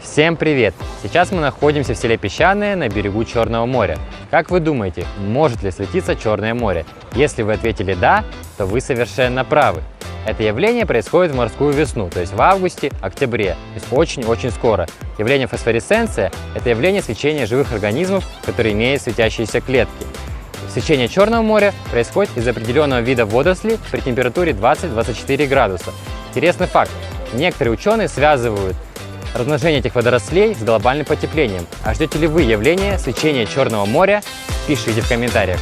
Всем привет! Сейчас мы находимся в селе Песчаное на берегу Черного моря. Как вы думаете, может ли светиться Черное море? Если вы ответили «да», то вы совершенно правы. Это явление происходит в морскую весну, то есть в августе-октябре, то есть очень-очень скоро. Явление фосфоресценция – это явление свечения живых организмов, которые имеют светящиеся клетки. Свечение Черного моря происходит из определенного вида водорослей при температуре 20-24 градуса. Интересный факт. Некоторые ученые связывают размножение этих водорослей с глобальным потеплением. А ждете ли вы явления свечения Черного моря? Пишите в комментариях.